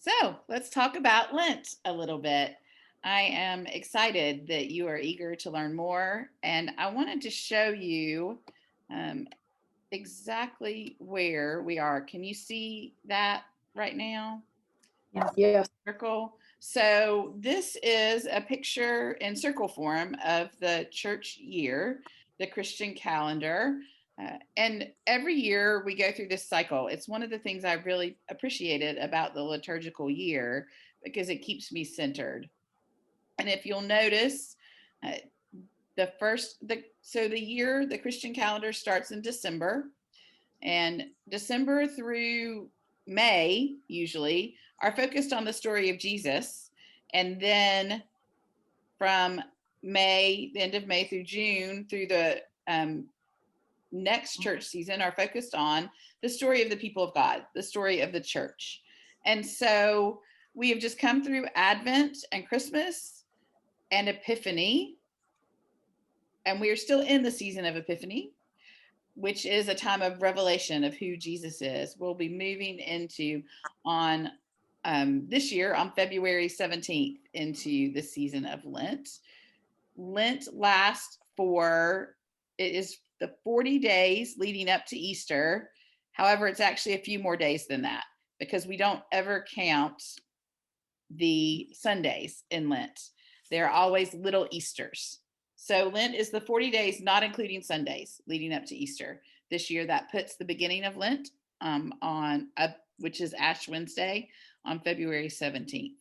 So let's talk about Lent a little bit. I am excited that you are eager to learn more, and I wanted to show you um, exactly where we are. Can you see that right now? Yes. Circle. So this is a picture in circle form of the church year, the Christian calendar. And every year we go through this cycle. It's one of the things I really appreciated about the liturgical year because it keeps me centered. And if you'll notice, uh, the Christian calendar starts in December, and December through May usually are focused on the story of Jesus. And then from May, the end of May through June, through the next church season, are focused on the story of the people of God, the story of the church. And so we have just come through Advent and Christmas and Epiphany, and we are still in the season of Epiphany, which is a time of revelation of who Jesus is. We'll be moving into on this year on February 17th into the season of Lent. Lent lasts it is the 40 days leading up to Easter. However, it's actually a few more days than that because we don't ever count the Sundays in Lent. They're always little Easters. So Lent is the 40 days, not including Sundays, leading up to Easter. This year, that puts the beginning of Lent which is Ash Wednesday, on February 17th.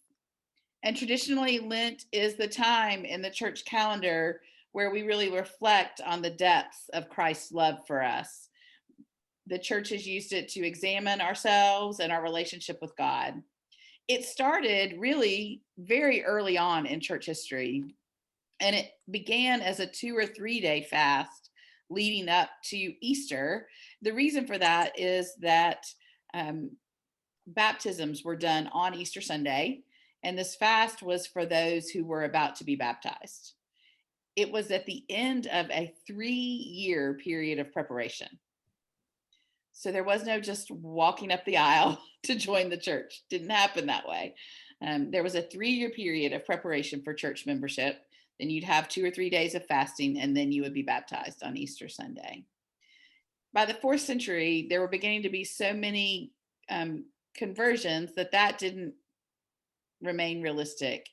And traditionally, Lent is the time in the church calendar where we really reflect on the depths of Christ's love for us. The church has used it to examine ourselves and our relationship with God. It started really very early on in church history, and it began as a 2 or 3 day fast leading up to Easter. The reason for that is that um, baptisms were done on Easter Sunday, and this fast was for those who were about to be baptized. It was at the end of a 3 year period of preparation. So there was no just walking up the aisle to join the church. Didn't happen that way. There was a 3 year period of preparation for church membership. Then you'd have 2 or 3 days of fasting, and then you would be baptized on Easter Sunday. By the fourth century, there were beginning to be so many conversions that didn't remain realistic.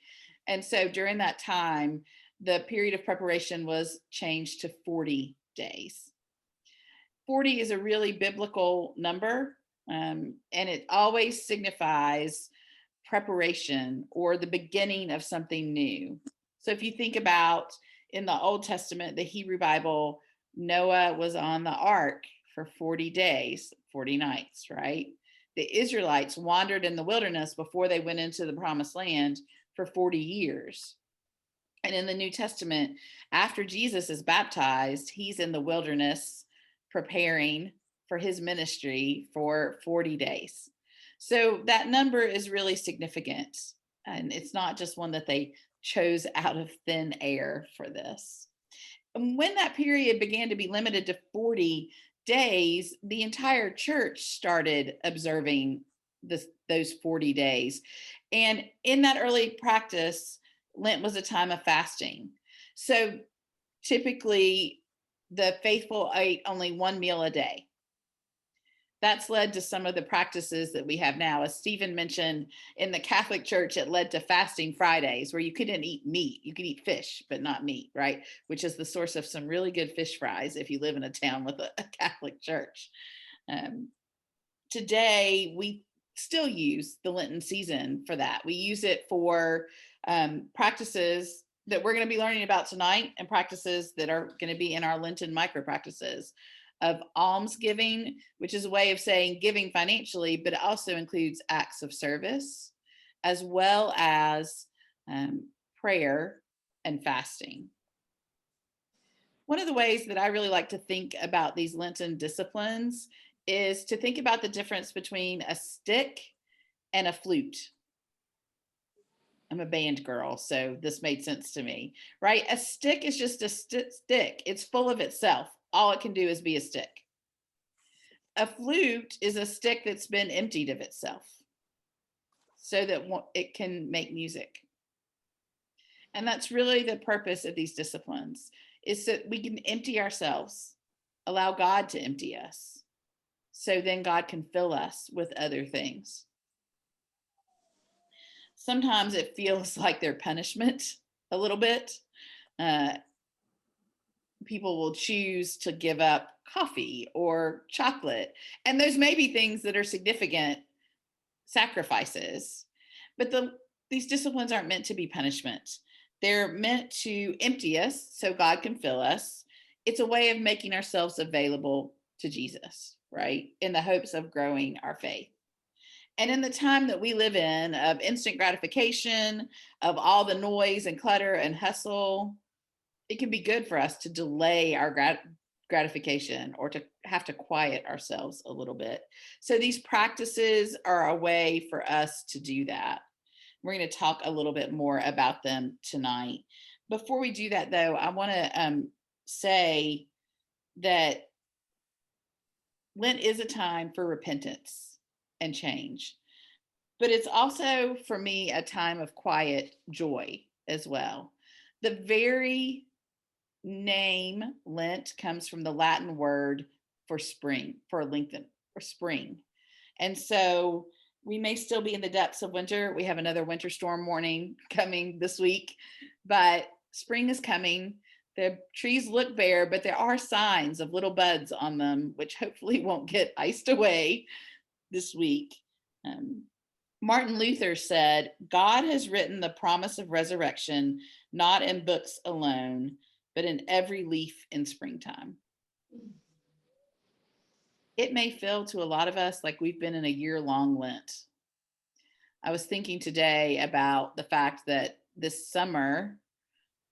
And so during that time, the period of preparation was changed to 40 days. 40 is a really biblical number, and it always signifies preparation or the beginning of something new. So if you think about in the Old Testament, the Hebrew Bible, Noah was on the ark for 40 days, 40 nights, right? The Israelites wandered in the wilderness before they went into the promised land for 40 years. And in the New Testament, after Jesus is baptized, he's in the wilderness preparing for his ministry for 40 days. So that number is really significant. And it's not just one that they chose out of thin air for this. And when that period began to be limited to 40 days, the entire church started observing those 40 days. And in that early practice, Lent was a time of fasting. So typically, the faithful ate only one meal a day. That's led to some of the practices that we have now. As Stephen mentioned, in the Catholic Church, it led to fasting Fridays, where you couldn't eat meat. You could eat fish, but not meat, right? Which is the source of some really good fish fries if you live in a town with a Catholic church. Um, Today, we still use the Lenten season for that. We use it for practices that we're going to be learning about tonight, and practices that are going to be in our Lenten micro practices of almsgiving, which is a way of saying giving financially, but it also includes acts of service, as well as prayer and fasting. One of the ways that I really like to think about these Lenten disciplines is to think about the difference between a stick and a flute. I'm a band girl, so this made sense to me, right? A stick is just a stick, it's full of itself. All it can do is be a stick. A flute is a stick that's been emptied of itself. so that it can make music. And that's really the purpose of these disciplines, is that we can empty ourselves, allow God to empty us, so then God can fill us with other things. Sometimes it feels like they're punishment a little bit. People will choose to give up coffee or chocolate. And those may be things that are significant sacrifices. But these disciplines aren't meant to be punishment. They're meant to empty us so God can fill us. It's a way of making ourselves available to Jesus, right? In the hopes of growing our faith. And in the time that we live in, of instant gratification, of all the noise and clutter and hustle, it can be good for us to delay our gratification or to have to quiet ourselves a little bit. So these practices are a way for us to do that. We're going to talk a little bit more about them tonight. Before we do that, though, I want to say that Lent is a time for repentance and change, but it's also, for me, a time of quiet joy as well. The very name Lent comes from the Latin word for spring, for lengthen, for spring. And so we may still be in the depths of winter. We have another winter storm warning coming this week, but spring is coming. The trees look bare, but there are signs of little buds on them, which hopefully won't get iced away this week. Martin Luther said, God has written the promise of resurrection, not in books alone, but in every leaf in springtime. It may feel to a lot of us like we've been in a year-long Lent. I was thinking today about the fact that this summer,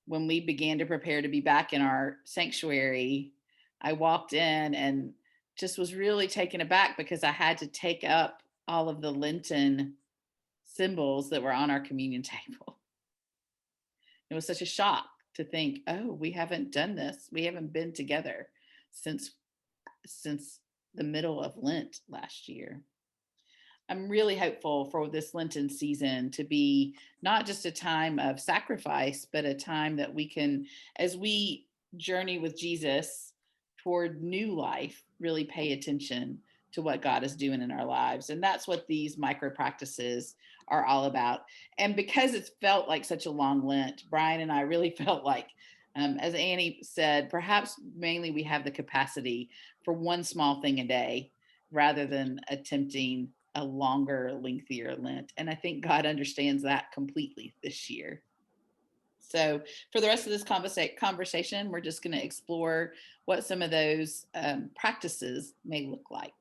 when we began to prepare to be back in our sanctuary, I walked in and just was really taken aback because I had to take up all of the Lenten symbols that were on our communion table. It was such a shock to think, oh, we haven't done this. We haven't been together since the middle of Lent last year. I'm really hopeful for this Lenten season to be not just a time of sacrifice, but a time that we can, as we journey with Jesus toward new life, really pay attention to what God is doing in our lives. And that's what these micro practices are all about. And because it's felt like such a long Lent, Brian and I really felt like, as Annie said, perhaps mainly we have the capacity for one small thing a day rather than attempting a longer, lengthier Lent. And I think God understands that completely this year. So for the rest of this conversation, we're just going to explore what some of those practices may look like.